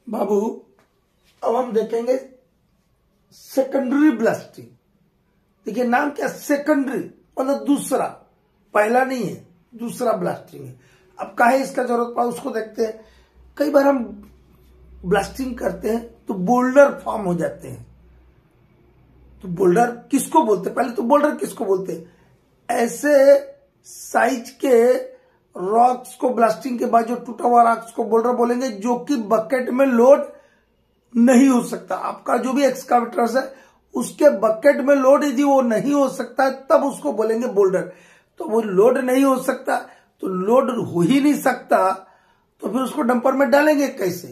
बाबू अब हम देखेंगे सेकेंडरी ब्लास्टिंग। देखिए नाम क्या, सेकेंडरी मतलब दूसरा, पहला नहीं है, दूसरा ब्लास्टिंग है। अब काहे इसका जरूरत पड़ा उसको देखते हैं। कई बार हम ब्लास्टिंग करते हैं तो बोल्डर फॉर्म हो जाते हैं। तो बोल्डर किसको बोलते हैं, पहले तो बोल्डर किसको बोलते हैं? ऐसे साइज के रॉक्स को ब्लास्टिंग के बाद जो टूटा हुआ रॉक्स को बोल्डर बोलेंगे, जो कि बकेट में लोड नहीं हो सकता। आपका जो भी एक्सकावेटर्स है उसके बकेट में लोड यदि वो नहीं हो सकता है तब उसको बोलेंगे बोल्डर। तो वो लोड नहीं हो सकता, तो लोड हो ही नहीं सकता, तो फिर उसको डंपर में डालेंगे कैसे?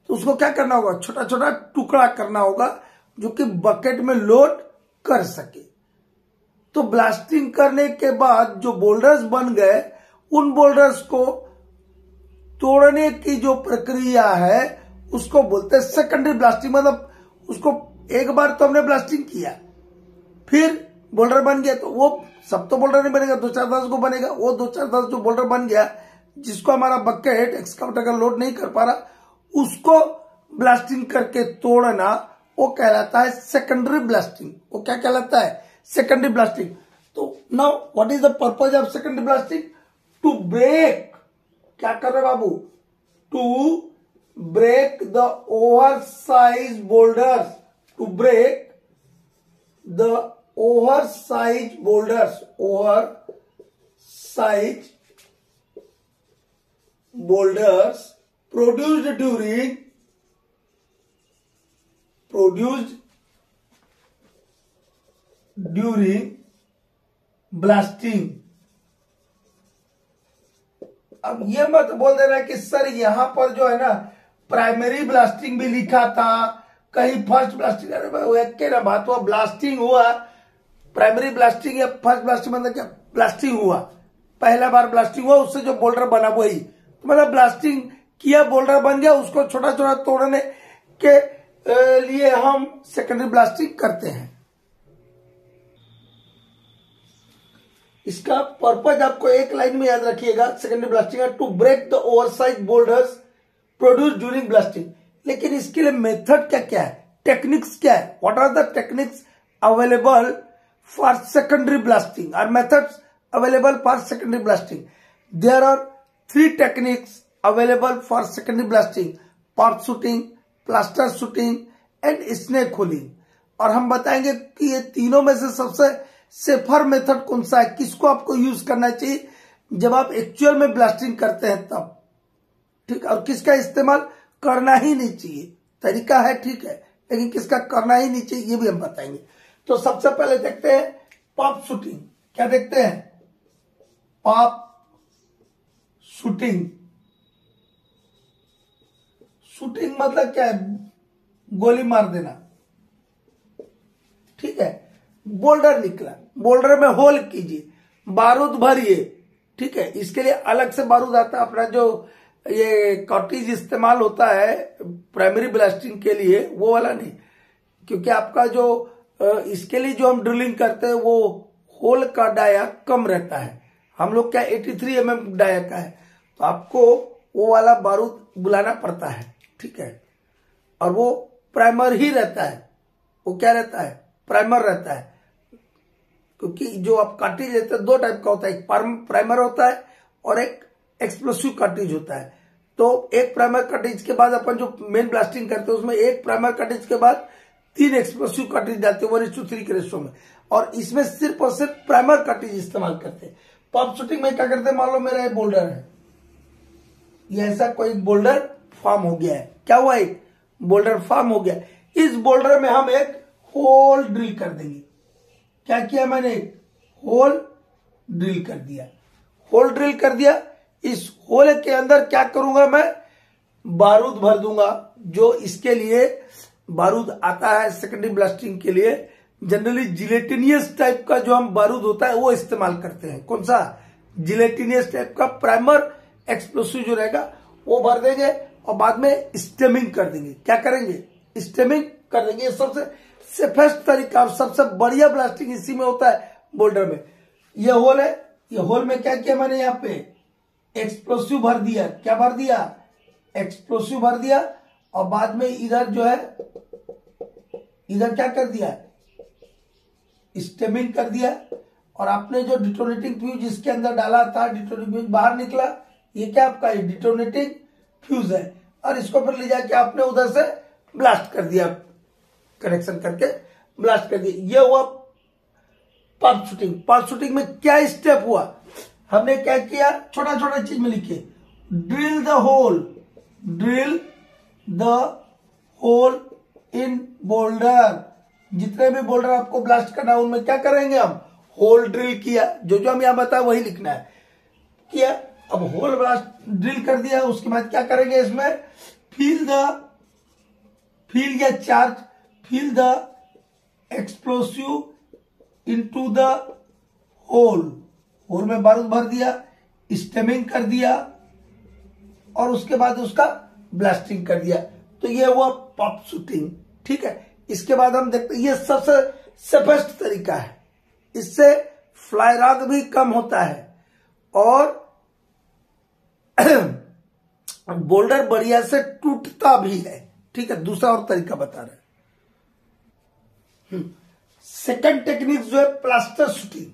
तो उसको क्या करना होगा, छोटा छोटा टुकड़ा करना होगा जो कि बकेट में लोड कर सके। तो ब्लास्टिंग करने के बाद जो बोल्डर्स बन गए, उन बोल्डर्स को तोड़ने की जो प्रक्रिया है उसको बोलते हैं सेकेंडरी ब्लास्टिंग। मतलब उसको एक बार तो हमने ब्लास्टिंग किया, फिर बोल्डर बन गया, तो वो सब तो बोल्डर नहीं बनेगा, 2-4-10 को बनेगा। वो 2-4-10 जो बोल्डर बन गया, जिसको हमारा बकेट एक्सकावेटर का लोड नहीं कर पा रहा, उसको ब्लास्टिंग करके तोड़ना, वो कहलाता है सेकेंडरी ब्लास्टिंग। वो क्या कहलाता है, सेकेंडरी ब्लास्टिंग। तो now what is the purpose of secondary blasting? To break, क्या कर रहे बाबू, to break the oversized boulders, to break the oversized boulders, oversized boulders produced during blasting। अब ये मत बोल देना कि सर यहां पर जो है ना प्राइमरी ब्लास्टिंग भी लिखा था, कहीं फर्स्ट ब्लास्टिंग। अरे भाई वो एक ना बात हुआ, ब्लास्टिंग हुआ, प्राइमरी ब्लास्टिंग या फर्स्ट ब्लास्टिंग मतलब क्या, ब्लास्टिंग हुआ, पहला बार ब्लास्टिंग हुआ, उससे जो बोल्डर बना वही, तो मतलब ब्लास्टिंग किया, बोल्डर बन गया, उसको छोटा छोटा तोड़ने के लिए हम सेकेंडरी ब्लास्टिंग करते हैं। इसका पर्पज आपको एक लाइन में याद रखिएगा, सेकेंडरी ब्लास्टिंग है to break the oversize boulders produce during blasting. लेकिन इसके लिए मेथड क्या क्या है, टेक्निक्स क्या है, what are the techniques available for secondary blasting और methods available for secondary blasting? There are 3 techniques available for secondary blasting: pop shooting, plaster shooting and snake holing. और हम बताएंगे कि ये तीनों में से सबसे सेफर मेथड कौन सा है, किसको आपको यूज करना चाहिए जब आप एक्चुअल में ब्लास्टिंग करते हैं तब, ठीक, और किसका इस्तेमाल करना ही नहीं चाहिए। तरीका है ठीक है, लेकिन किसका करना ही नहीं चाहिए ये भी हम बताएंगे। तो सबसे पहले देखते हैं पॉप शूटिंग। क्या देखते हैं, पॉप शूटिंग। शूटिंग मतलब क्या है, गोली मार देना, ठीक है। बोल्डर निकला, बोल्डर में होल कीजिए, बारूद भरिए, ठीक है। इसके लिए अलग से बारूद आता है, अपना जो ये कॉटेज इस्तेमाल होता है प्राइमरी ब्लास्टिंग के लिए, वो वाला नहीं, क्योंकि आपका जो इसके लिए जो हम ड्रिलिंग करते हैं वो होल का डाया कम रहता है। हम लोग क्या 83 mm डाया का है, तो आपको वो वाला बारूद बुलाना पड़ता है, ठीक है। और वो प्राइमर ही रहता है, वो क्या रहता है, प्राइमर रहता है। क्योंकि जो आप कार्टिज लेते हैं 2 टाइप का होता है, एक प्राइमर होता है और एक एक्सप्लोसिव कार्टिज होता है। तो एक प्राइमर कार्टिज के बाद अपन जो मेन ब्लास्टिंग करते हैं उसमें एक प्राइमर कार्टिज के बाद 3 एक्सप्लोसिव कार्टिज डालते हैं 1:3 के रेशो में, और इसमें सिर्फ और सिर्फ प्राइमर कार्टिज इस्तेमाल करते हैं। पॉप शूटिंग में क्या करते हैं, मान लो मेरा ये बोल्डर है, ये ऐसा कोई बोल्डर फॉर्म हो गया है, क्या हुआ, एक बोल्डर फॉर्म हो गया। इस बोल्डर में हम एक होल ड्रिल कर देंगे। क्या किया मैंने, एक होल ड्रिल कर दिया, होल ड्रिल कर दिया। इस होल के अंदर क्या करूंगा मैं, बारूद भर दूंगा। जो इसके लिए बारूद आता है सेकेंडरी ब्लास्टिंग के लिए, जनरली जिलेटिनियस टाइप का जो हम बारूद होता है वो इस्तेमाल करते हैं। कौन सा, जिलेटिनियस टाइप का प्राइमर एक्सप्लोसिव जो रहेगा वो भर देंगे, और बाद में स्टेमिंग कर देंगे। क्या करेंगे, स्टेमिंग कर देंगे। ये सबसे सेफेस्ट तरीका, सबसे बढ़िया ब्लास्टिंग इसी में होता है, बोल्डर में। ये होल है, ये होल में क्या किया मैंने, यहाँ पे एक्सप्लोसिव भर दिया। क्या भर दिया, एक्सप्लोसिव भर दिया और बाद में इधर जो है इधर क्या कर दिया, स्टेमिंग कर दिया। और आपने जो डिटोनेटिंग फ्यूज इसके अंदर डाला था, डिटोनेटिंग फ्यूज बाहर निकला, ये क्या आपका डिटोनेटिंग फ्यूज है। और इसको फिर ले जाके आपने उधर से ब्लास्ट कर दिया, कनेक्शन करके ब्लास्ट कर दिया। ये हुआ पॉप शूटिंग। पॉप शूटिंग में क्या स्टेप हुआ, हमने क्या किया, छोटा छोटा चीज में लिखिए, drill the hole in boulder. जितने भी बोल्डर आपको ब्लास्ट करना है उनमें क्या करेंगे हम, होल ड्रिल किया। जो जो हम यहां बताया वही लिखना है, किया। अब होल ब्लास्ट ड्रिल कर दिया, उसके बाद क्या करेंगे, इसमें fill the explosive into the hole में बारूद भर दिया, स्टेमिंग कर दिया और उसके बाद उसका ब्लास्टिंग कर दिया। तो ये हुआ पॉप शूटिंग, ठीक है। इसके बाद हम देखते हैं, ये सबसे सेफेस्ट तरीका है, इससे फ्लाई रॉक भी कम होता है और बोल्डर बढ़िया से टूटता भी है, ठीक है। दूसरा और तरीका बता रहे हैं। सेकंड टेक्निक जो है प्लास्टर शूटिंग।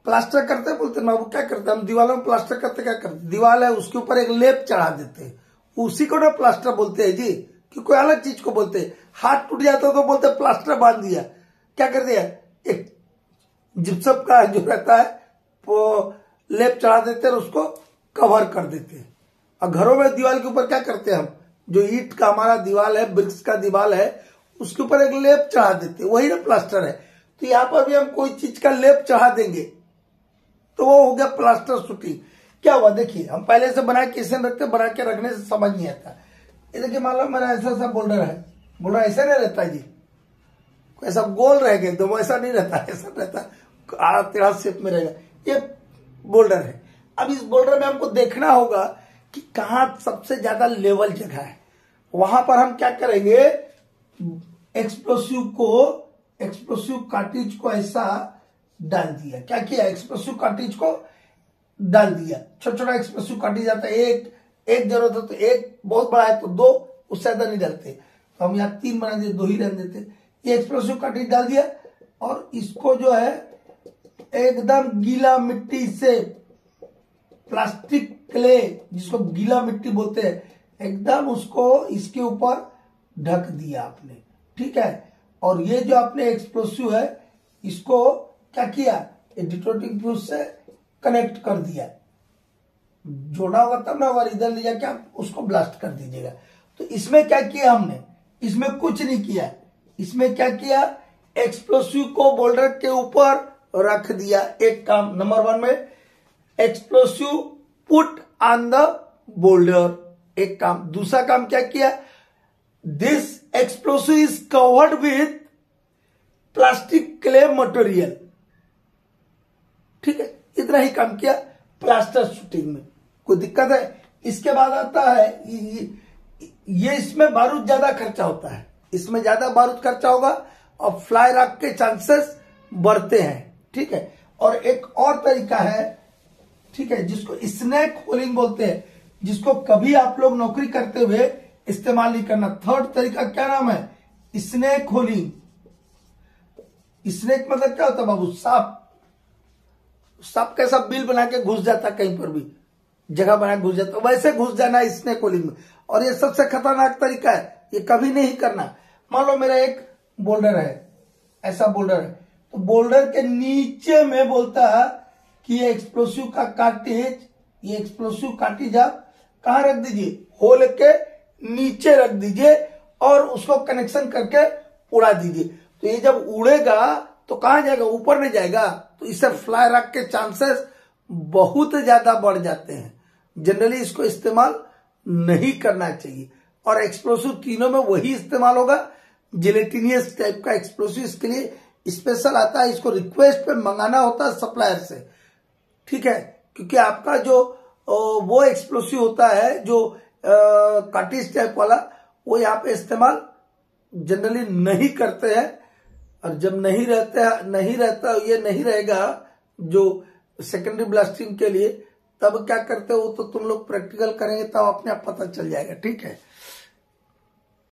प्लास्टर करते बोलते ना, वो क्या करते हैं, हम दीवारों में प्लास्टर करते क्या करते, दीवार है उसके ऊपर एक लेप चढ़ा देते हैं, उसी को ना प्लास्टर बोलते हैं जी, कि कोई अलग चीज को बोलते हैं। हाथ टूट जाता तो बोलते प्लास्टर बांध दिया, क्या कर दिया, एक जिप्सम का जो रहता है वो लेप चढ़ा देते हैं और उसको कवर कर देते हैं। और घरों में दीवार के ऊपर क्या करते हैं हम, जो ईंट का हमारा दीवार है, ब्रिक्स का दीवार है, उसके ऊपर एक लेप चढ़ा देते हैं, वही ना प्लास्टर है। तो यहाँ पर भी हम कोई चीज का लेप चढ़ा देंगे तो वो हो गया प्लास्टर शूटिंग। क्या हुआ देखिए, हम पहले से बना के कैसे रखते, बना के रखने से समझ नहीं आता। ये देखिए मान लो मेरा ऐसा सा बोल्डर है, बोल्डर ऐसा नहीं रहता जी, ऐसा गोल रहेगा एकदम, ऐसा नहीं रहता, ऐसा रहता आड़ा टेढ़ा शेप में रहेगा। ये बोल्डर है। अब इस बोल्डर में हमको देखना होगा कि कहाँ सबसे ज्यादा लेवल जगह है, वहां पर हम क्या करेंगे, एक्सप्लोसिव कार्ट्रिज को ऐसा डाल दिया। क्या किया, एक्सप्लोसिव कार्ट्रिज को डाल दिया। छोटा छोटा एक्सप्लोसिव कार्ट्रिज आता है, एक जरूरत है तो एक, बहुत बड़ा है तो दो, उससे ज्यादा नहीं डालते। तो हम यहाँ 3 बना देते, 2 ही रहने देते। ये एक्सप्लोसिव कार्ट्रिज डाल दिया और इसको जो है एकदम गीला मिट्टी से, प्लास्टिक क्ले जिसको गीला मिट्टी बोलते हैं, एकदम उसको इसके ऊपर ढक दिया आपने, ठीक है। और ये जो आपने एक्सप्लोसिव है इसको क्या किया, डिटोनेटिंग फ्यूज से कनेक्ट कर दिया। जोड़ा होगा तब ना, और इधर ले जाके आप उसको ब्लास्ट कर दीजिएगा। तो इसमें क्या किया हमने, इसमें कुछ नहीं किया। इसमें क्या किया, एक्सप्लोसिव को बोल्डर के ऊपर रख दिया। एक काम नंबर 1 में, explosive put on the boulder, एक काम। दूसरा काम क्या किया, this explosive is covered with plastic clay material, ठीक है। इतना ही काम किया प्लास्टर शूटिंग में। कोई दिक्कत है? इसके बाद आता है ये इसमें बारूद ज्यादा खर्चा होता है, इसमें ज्यादा बारूद खर्चा होगा और फ्लाई रॉक के चांसेस बढ़ते हैं, ठीक है। और एक और तरीका है, ठीक है, जिसको स्नेक होलिंग बोलते हैं, जिसको कभी आप लोग नौकरी करते हुए इस्तेमाल नहीं करना। थर्ड तरीका क्या नाम है, स्नेक होलिंग। स्नेक मतलब क्या होता है बाबू, सांप कैसा बिल बना के घुस जाता, कहीं पर भी जगह बना के घुस जाता, वैसे घुस जाना स्नेक होलिंग में। और ये सबसे खतरनाक तरीका है, ये कभी नहीं करना। मान लो मेरा एक बोल्डर है, ऐसा बोल्डर है, तो बोल्डर के नीचे में बोलता है कि ये एक्सप्लोसिव का कार्ट्रिज, ये एक्सप्लोसिव कार्ट्रिज आप कहां रख दीजिए, होल के नीचे रख दीजिए और उसको कनेक्शन करके उड़ा दीजिए। तो ये जब उड़ेगा तो कहां जाएगा, ऊपर नहीं जाएगा। तो इससे फ्लाई रॉक के चांसेस बहुत ज्यादा बढ़ जाते हैं। जनरली इसको इस्तेमाल नहीं करना चाहिए। और एक्सप्लोसिव तीनों में वही इस्तेमाल होगा, जिलेटिनियस टाइप का एक्सप्लोसिव इसके लिए स्पेशल आता है, इसको रिक्वेस्ट पे मंगाना होता है सप्लायर से, ठीक है। क्योंकि आपका जो वो एक्सप्लोसिव होता है जो कार्ट्रिज टाइप वाला, वो यहाँ पे इस्तेमाल जनरली नहीं करते हैं। और जब नहीं रहता ये नहीं रहेगा जो सेकेंडरी ब्लास्टिंग के लिए, तब क्या करते हो तो तुम लोग प्रैक्टिकल करेंगे तब अपने आप पता चल जाएगा, ठीक है।